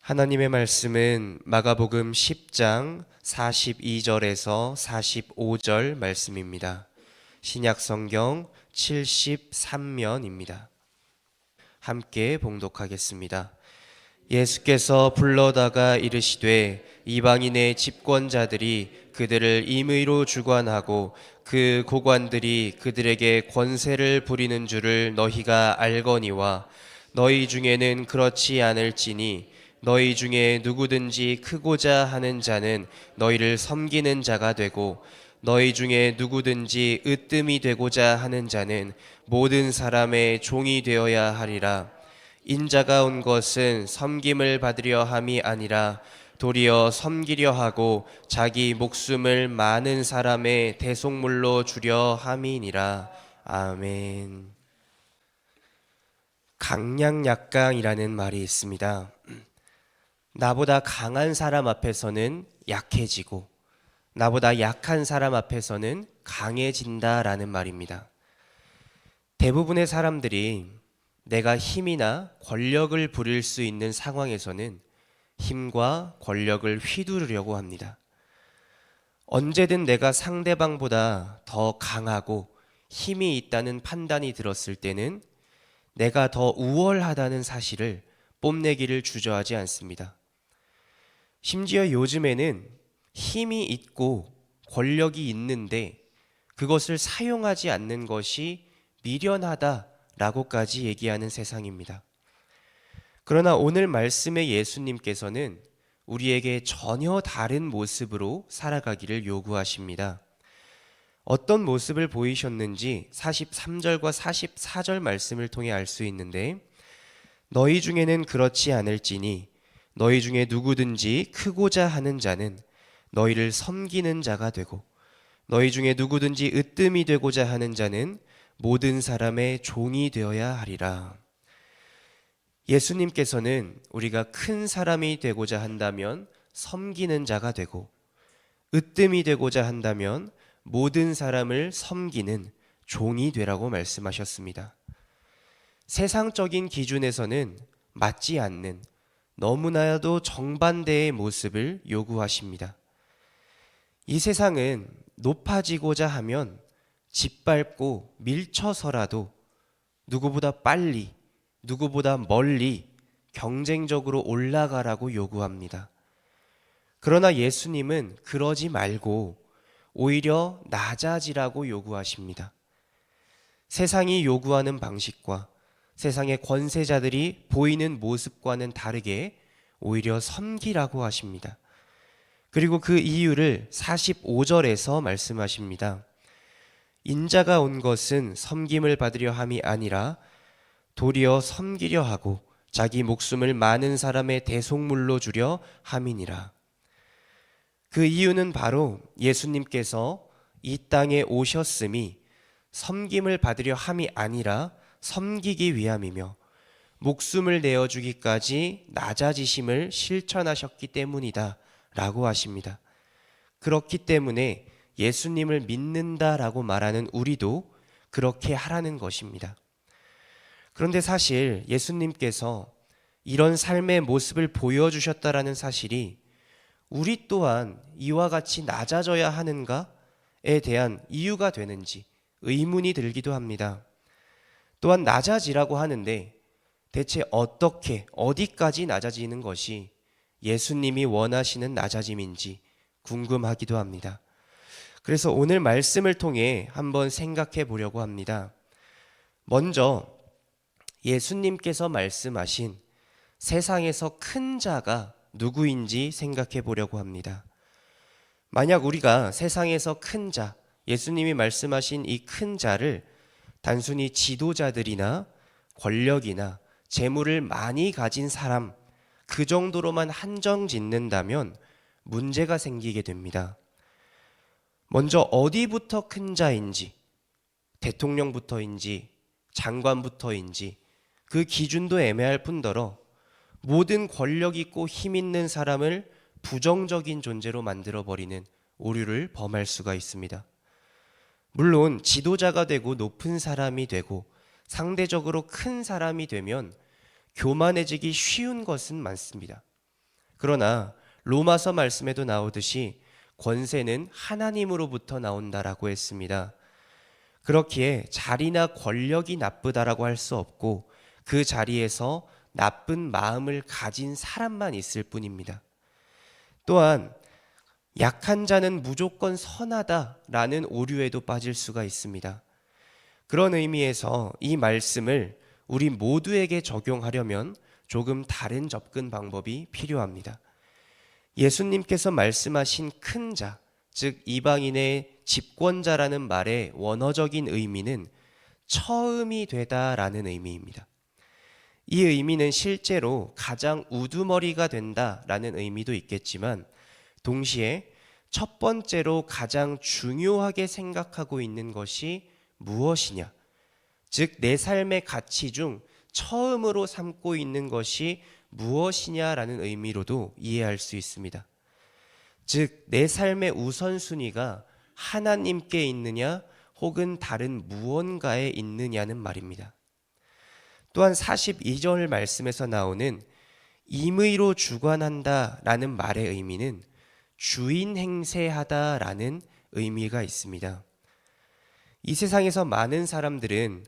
하나님의 말씀은 마가복음 10장 42절에서 45절 말씀입니다. 신약성경 73면입니다. 함께 봉독하겠습니다. 예수께서 불러다가 이르시되 이방인의 집권자들이 그들을 임의로 주관하고 그 고관들이 그들에게 권세를 부리는 줄을 너희가 알거니와 너희 중에는 그렇지 않을지니 너희 중에 누구든지 크고자 하는 자는 너희를 섬기는 자가 되고 너희 중에 누구든지 으뜸이 되고자 하는 자는 모든 사람의 종이 되어야 하리라. 인자가 온 것은 섬김을 받으려 함이 아니라 도리어 섬기려 하고 자기 목숨을 많은 사람의 대속물로 주려 함이니라. 아멘. 강약약강이라는 말이 있습니다. 나보다 강한 사람 앞에서는 약해지고 나보다 약한 사람 앞에서는 강해진다라는 말입니다. 대부분의 사람들이 내가 힘이나 권력을 부릴 수 있는 상황에서는 힘과 권력을 휘두르려고 합니다. 언제든 내가 상대방보다 더 강하고 힘이 있다는 판단이 들었을 때는 내가 더 우월하다는 사실을 뽐내기를 주저하지 않습니다. 심지어 요즘에는 힘이 있고 권력이 있는데 그것을 사용하지 않는 것이 미련하다라고까지 얘기하는 세상입니다. 그러나 오늘 말씀의 예수님께서는 우리에게 전혀 다른 모습으로 살아가기를 요구하십니다. 어떤 모습을 보이셨는지 43절과 44절 말씀을 통해 알 수 있는데, 너희 중에는 그렇지 않을지니 너희 중에 누구든지 크고자 하는 자는 너희를 섬기는 자가 되고 너희 중에 누구든지 으뜸이 되고자 하는 자는 모든 사람의 종이 되어야 하리라. 예수님께서는 우리가 큰 사람이 되고자 한다면 섬기는 자가 되고 으뜸이 되고자 한다면 모든 사람을 섬기는 종이 되라고 말씀하셨습니다. 세상적인 기준에서는 맞지 않는 너무나도 정반대의 모습을 요구하십니다. 이 세상은 높아지고자 하면 짓밟고 밀쳐서라도 누구보다 빨리, 누구보다 멀리 경쟁적으로 올라가라고 요구합니다. 그러나 예수님은 그러지 말고 오히려 낮아지라고 요구하십니다. 세상이 요구하는 방식과 세상의 권세자들이 보이는 모습과는 다르게 오히려 섬기라고 하십니다. 그리고 그 이유를 45절에서 말씀하십니다. 인자가 온 것은 섬김을 받으려 함이 아니라 도리어 섬기려 하고 자기 목숨을 많은 사람의 대속물로 주려 함이니라. 그 이유는 바로 예수님께서 이 땅에 오셨음이 섬김을 받으려 함이 아니라 섬기기 위함이며 목숨을 내어주기까지 낮아지심을 실천하셨기 때문이다 라고 하십니다. 그렇기 때문에 예수님을 믿는다라고 말하는 우리도 그렇게 하라는 것입니다. 그런데 사실 예수님께서 이런 삶의 모습을 보여주셨다라는 사실이 우리 또한 이와 같이 낮아져야 하는가에 대한 이유가 되는지 의문이 들기도 합니다. 또한 낮아지라고 하는데 대체 어떻게, 어디까지 낮아지는 것이 예수님이 원하시는 낮아짐인지 궁금하기도 합니다. 그래서 오늘 말씀을 통해 한번 생각해 보려고 합니다. 먼저 예수님께서 말씀하신 세상에서 큰 자가 누구인지 생각해 보려고 합니다. 만약 우리가 세상에서 큰 자, 예수님이 말씀하신 이 큰 자를 단순히 지도자들이나 권력이나 재물을 많이 가진 사람, 그 정도로만 한정 짓는다면 문제가 생기게 됩니다. 먼저 어디부터 큰 자인지, 대통령부터인지 장관부터인지 그 기준도 애매할 뿐더러 모든 권력 있고 힘 있는 사람을 부정적인 존재로 만들어버리는 오류를 범할 수가 있습니다. 물론 지도자가 되고 높은 사람이 되고 상대적으로 큰 사람이 되면 교만해지기 쉬운 것은 많습니다. 그러나 로마서 말씀에도 나오듯이 권세는 하나님으로부터 나온다라고 했습니다. 그렇기에 자리나 권력이 나쁘다라고 할 수 없고 그 자리에서 나쁜 마음을 가진 사람만 있을 뿐입니다. 또한 약한 자는 무조건 선하다라는 오류에도 빠질 수가 있습니다. 그런 의미에서 이 말씀을 우리 모두에게 적용하려면 조금 다른 접근 방법이 필요합니다. 예수님께서 말씀하신 큰 자, 즉 이방인의 집권자라는 말의 원어적인 의미는 처음이 되다라는 의미입니다. 이 의미는 실제로 가장 우두머리가 된다라는 의미도 있겠지만 동시에 첫 번째로 가장 중요하게 생각하고 있는 것이 무엇이냐, 즉 내 삶의 가치 중 처음으로 삼고 있는 것이 무엇이냐라는 의미로도 이해할 수 있습니다. 즉 내 삶의 우선순위가 하나님께 있느냐 혹은 다른 무언가에 있느냐는 말입니다. 또한 42절 말씀에서 나오는 임의로 주관한다라는 말의 의미는 주인 행세하다라는 의미가 있습니다. 이 세상에서 많은 사람들은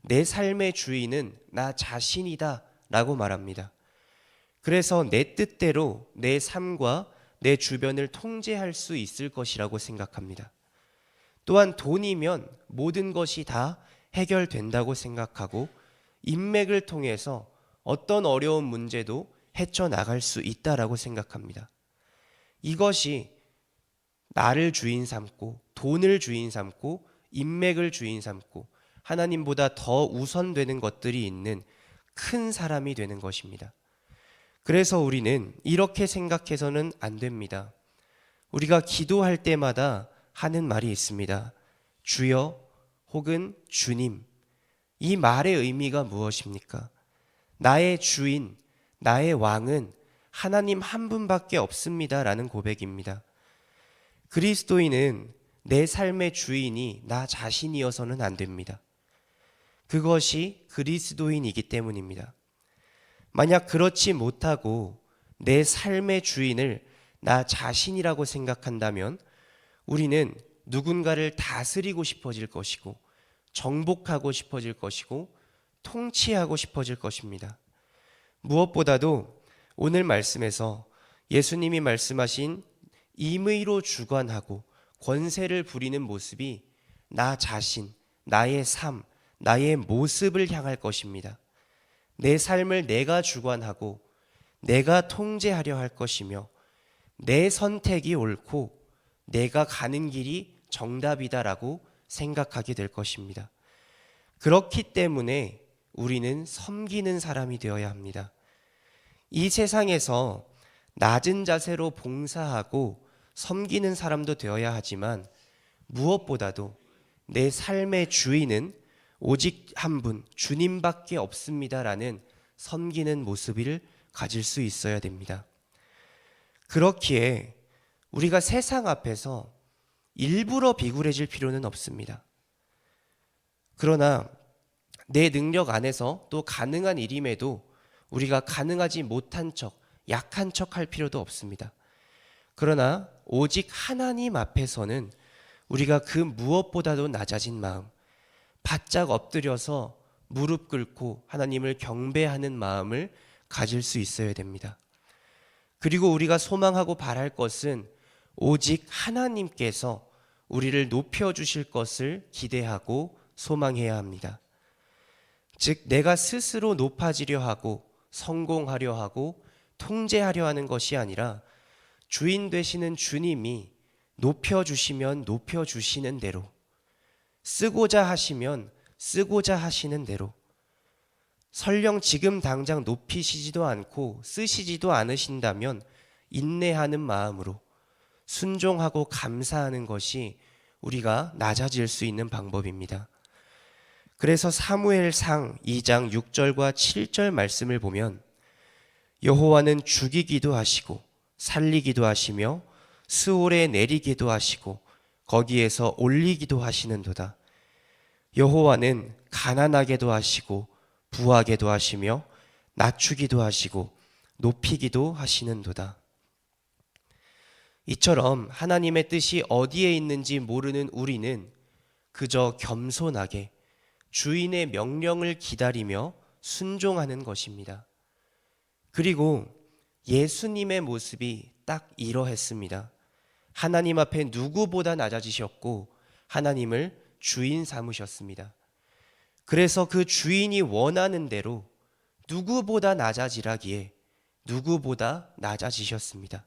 내 삶의 주인은 나 자신이다 라고 말합니다. 그래서 내 뜻대로 내 삶과 내 주변을 통제할 수 있을 것이라고 생각합니다. 또한 돈이면 모든 것이 다 해결된다고 생각하고 인맥을 통해서 어떤 어려운 문제도 헤쳐나갈 수 있다라고 생각합니다. 이것이 나를 주인 삼고 돈을 주인 삼고 인맥을 주인 삼고 하나님보다 더 우선되는 것들이 있는 큰 사람이 되는 것입니다. 그래서 우리는 이렇게 생각해서는 안 됩니다. 우리가 기도할 때마다 하는 말이 있습니다. 주여 혹은 주님. 이 말의 의미가 무엇입니까? 나의 주인, 나의 왕은 하나님 한 분밖에 없습니다라는 고백입니다. 그리스도인은 내 삶의 주인이 나 자신이어서는 안 됩니다. 그것이 그리스도인이기 때문입니다. 만약 그렇지 못하고 내 삶의 주인을 나 자신이라고 생각한다면 우리는 누군가를 다스리고 싶어질 것이고 정복하고 싶어질 것이고 통치하고 싶어질 것입니다. 무엇보다도 오늘 말씀에서 예수님이 말씀하신 임의로 주관하고 권세를 부리는 모습이 나 자신, 나의 삶, 나의 모습을 향할 것입니다. 내 삶을 내가 주관하고 내가 통제하려 할 것이며 내 선택이 옳고 내가 가는 길이 정답이다라고 생각하게 될 것입니다. 그렇기 때문에 우리는 섬기는 사람이 되어야 합니다. 이 세상에서 낮은 자세로 봉사하고 섬기는 사람도 되어야 하지만 무엇보다도 내 삶의 주인은 오직 한 분, 주님밖에 없습니다라는 섬기는 모습을 가질 수 있어야 됩니다. 그렇기에 우리가 세상 앞에서 일부러 비굴해질 필요는 없습니다. 그러나 내 능력 안에서 또 가능한 일임에도 우리가 가능하지 못한 척, 약한 척 할 필요도 없습니다. 그러나 오직 하나님 앞에서는 우리가 그 무엇보다도 낮아진 마음, 바짝 엎드려서 무릎 꿇고 하나님을 경배하는 마음을 가질 수 있어야 됩니다. 그리고 우리가 소망하고 바랄 것은 오직 하나님께서 우리를 높여주실 것을 기대하고 소망해야 합니다. 즉 내가 스스로 높아지려 하고 성공하려 하고 통제하려 하는 것이 아니라 주인 되시는 주님이 높여주시면 높여주시는 대로, 쓰고자 하시면 쓰고자 하시는 대로, 설령 지금 당장 높이시지도 않고 쓰시지도 않으신다면 인내하는 마음으로 순종하고 감사하는 것이 우리가 낮아질 수 있는 방법입니다. 그래서 사무엘상 2장 6절과 7절 말씀을 보면 여호와는 죽이기도 하시고 살리기도 하시며 스올에 내리기도 하시고 거기에서 올리기도 하시는도다. 여호와는 가난하게도 하시고 부하게도 하시며 낮추기도 하시고 높이기도 하시는도다. 이처럼 하나님의 뜻이 어디에 있는지 모르는 우리는 그저 겸손하게 주인의 명령을 기다리며 순종하는 것입니다. 그리고 예수님의 모습이 딱 이러했습니다. 하나님 앞에 누구보다 낮아지셨고 하나님을 주인 삼으셨습니다. 그래서 그 주인이 원하는 대로 누구보다 낮아지라기에 누구보다 낮아지셨습니다.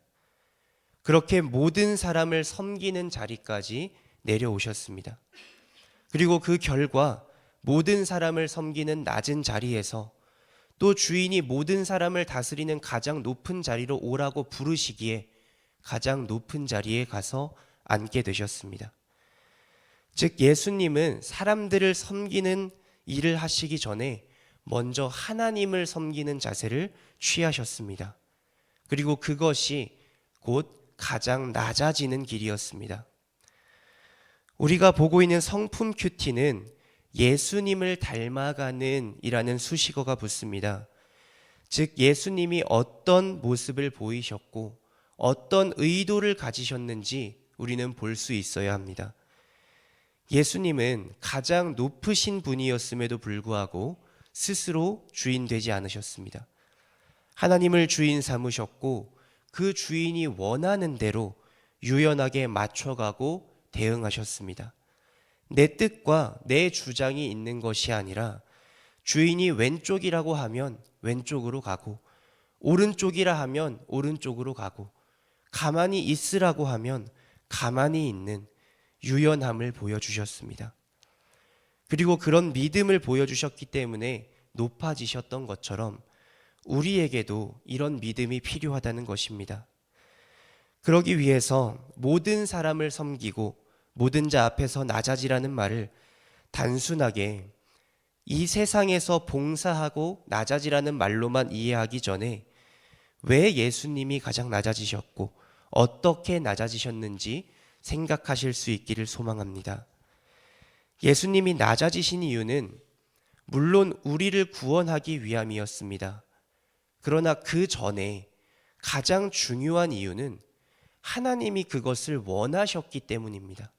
그렇게 모든 사람을 섬기는 자리까지 내려오셨습니다. 그리고 그 결과 모든 사람을 섬기는 낮은 자리에서 또 주인이 모든 사람을 다스리는 가장 높은 자리로 오라고 부르시기에 가장 높은 자리에 가서 앉게 되셨습니다. 즉 예수님은 사람들을 섬기는 일을 하시기 전에 먼저 하나님을 섬기는 자세를 취하셨습니다. 그리고 그것이 곧 가장 낮아지는 길이었습니다. 우리가 보고 있는 성품 큐티는 예수님을 닮아가는 이라는 수식어가 붙습니다. 즉 예수님이 어떤 모습을 보이셨고 어떤 의도를 가지셨는지 우리는 볼 수 있어야 합니다. 예수님은 가장 높으신 분이었음에도 불구하고 스스로 주인 되지 않으셨습니다. 하나님을 주인 삼으셨고 그 주인이 원하는 대로 유연하게 맞춰가고 대응하셨습니다. 내 뜻과 내 주장이 있는 것이 아니라 주인이 왼쪽이라고 하면 왼쪽으로 가고 오른쪽이라 하면 오른쪽으로 가고 가만히 있으라고 하면 가만히 있는 유연함을 보여주셨습니다. 그리고 그런 믿음을 보여주셨기 때문에 높아지셨던 것처럼 우리에게도 이런 믿음이 필요하다는 것입니다. 그러기 위해서 모든 사람을 섬기고 모든 자 앞에서 낮아지라는 말을 단순하게 이 세상에서 봉사하고 낮아지라는 말로만 이해하기 전에 왜 예수님이 가장 낮아지셨고 어떻게 낮아지셨는지 생각하실 수 있기를 소망합니다. 예수님이 낮아지신 이유는 물론 우리를 구원하기 위함이었습니다. 그러나 그 전에 가장 중요한 이유는 하나님이 그것을 원하셨기 때문입니다.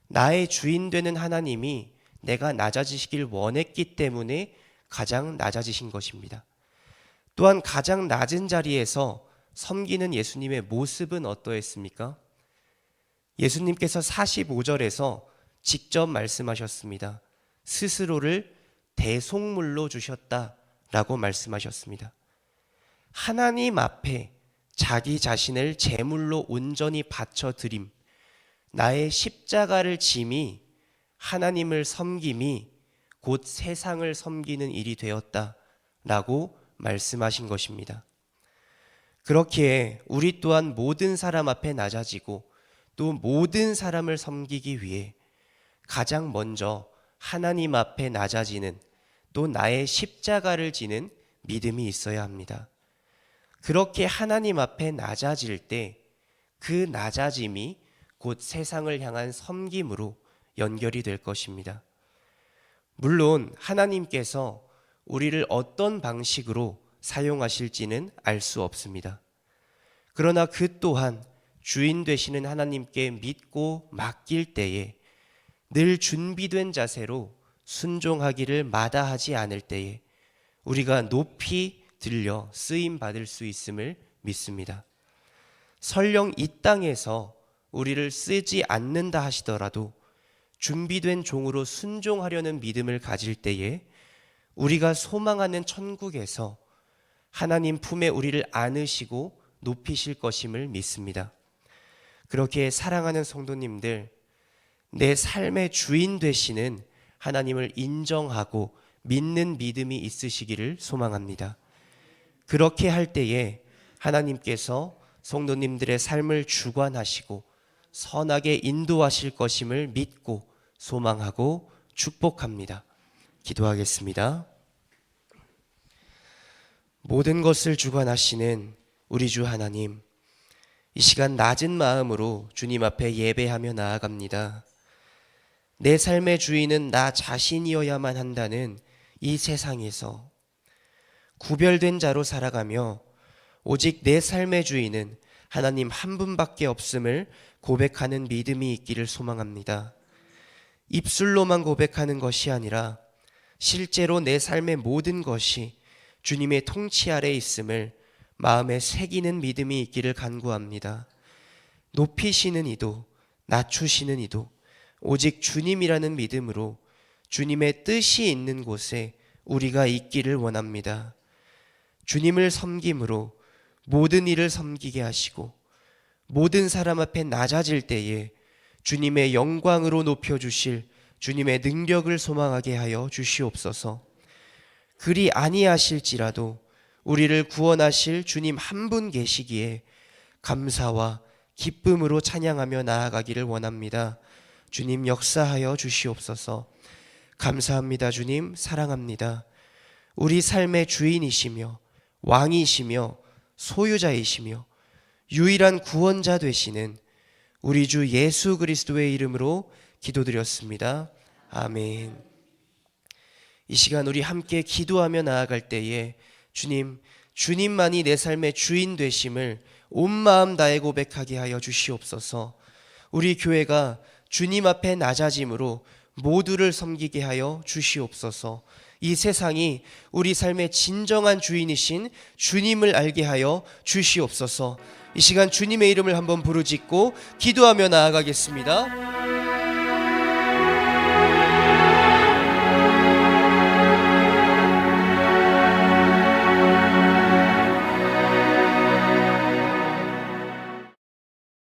나의 주인 되는 하나님이 내가 낮아지시길 원했기 때문에 가장 낮아지신 것입니다. 또한 가장 낮은 자리에서 섬기는 예수님의 모습은 어떠했습니까? 예수님께서 45절에서 직접 말씀하셨습니다. 스스로를 대속물로 주셨다라고 말씀하셨습니다. 하나님 앞에 자기 자신을 제물로 온전히 바쳐드림, 나의 십자가를 짐이 하나님을 섬김이 곧 세상을 섬기는 일이 되었다라고 말씀하신 것입니다. 그렇기에 우리 또한 모든 사람 앞에 낮아지고 또 모든 사람을 섬기기 위해 가장 먼저 하나님 앞에 낮아지는 또 나의 십자가를 지는 믿음이 있어야 합니다. 그렇게 하나님 앞에 낮아질 때 그 낮아짐이 곧 세상을 향한 섬김으로 연결이 될 것입니다. 물론 하나님께서 우리를 어떤 방식으로 사용하실지는 알 수 없습니다. 그러나 그 또한 주인 되시는 하나님께 믿고 맡길 때에 늘 준비된 자세로 순종하기를 마다하지 않을 때에 우리가 높이 들려 쓰임 받을 수 있음을 믿습니다. 설령 이 땅에서 우리를 쓰지 않는다 하시더라도 준비된 종으로 순종하려는 믿음을 가질 때에 우리가 소망하는 천국에서 하나님 품에 우리를 안으시고 높이실 것임을 믿습니다. 그렇게 사랑하는 성도님들, 내 삶의 주인 되시는 하나님을 인정하고 믿는 믿음이 있으시기를 소망합니다. 그렇게 할 때에 하나님께서 성도님들의 삶을 주관하시고 선하게 인도하실 것임을 믿고 소망하고 축복합니다. 기도하겠습니다. 모든 것을 주관하시는 우리 주 하나님, 이 시간 낮은 마음으로 주님 앞에 예배하며 나아갑니다. 내 삶의 주인은 나 자신이어야만 한다는 이 세상에서 구별된 자로 살아가며 오직 내 삶의 주인은 하나님 한 분밖에 없음을 고백하는 믿음이 있기를 소망합니다. 입술로만 고백하는 것이 아니라 실제로 내 삶의 모든 것이 주님의 통치 아래 있음을 마음에 새기는 믿음이 있기를 간구합니다. 높이시는 이도 낮추시는 이도 오직 주님이라는 믿음으로 주님의 뜻이 있는 곳에 우리가 있기를 원합니다. 주님을 섬김으로 모든 일을 섬기게 하시고 모든 사람 앞에 낮아질 때에 주님의 영광으로 높여주실 주님의 능력을 소망하게 하여 주시옵소서. 그리 아니하실지라도 우리를 구원하실 주님 한 분 계시기에 감사와 기쁨으로 찬양하며 나아가기를 원합니다. 주님 역사하여 주시옵소서. 감사합니다. 주님 사랑합니다. 우리 삶의 주인이시며 왕이시며 소유자이시며 유일한 구원자 되시는 우리 주 예수 그리스도의 이름으로 기도드렸습니다. 아멘. 이 시간 우리 함께 기도하며 나아갈 때에 주님만이 내 삶의 주인 되심을 온 마음 다해 고백하게 하여 주시옵소서. 우리 교회가 주님 앞에 낮아짐으로 모두를 섬기게 하여 주시옵소서. 이 세상이 우리 삶의 진정한 주인이신 주님을 알게 하여 주시옵소서. 이 시간 주님의 이름을 한번 부르짖고 기도하며 나아가겠습니다.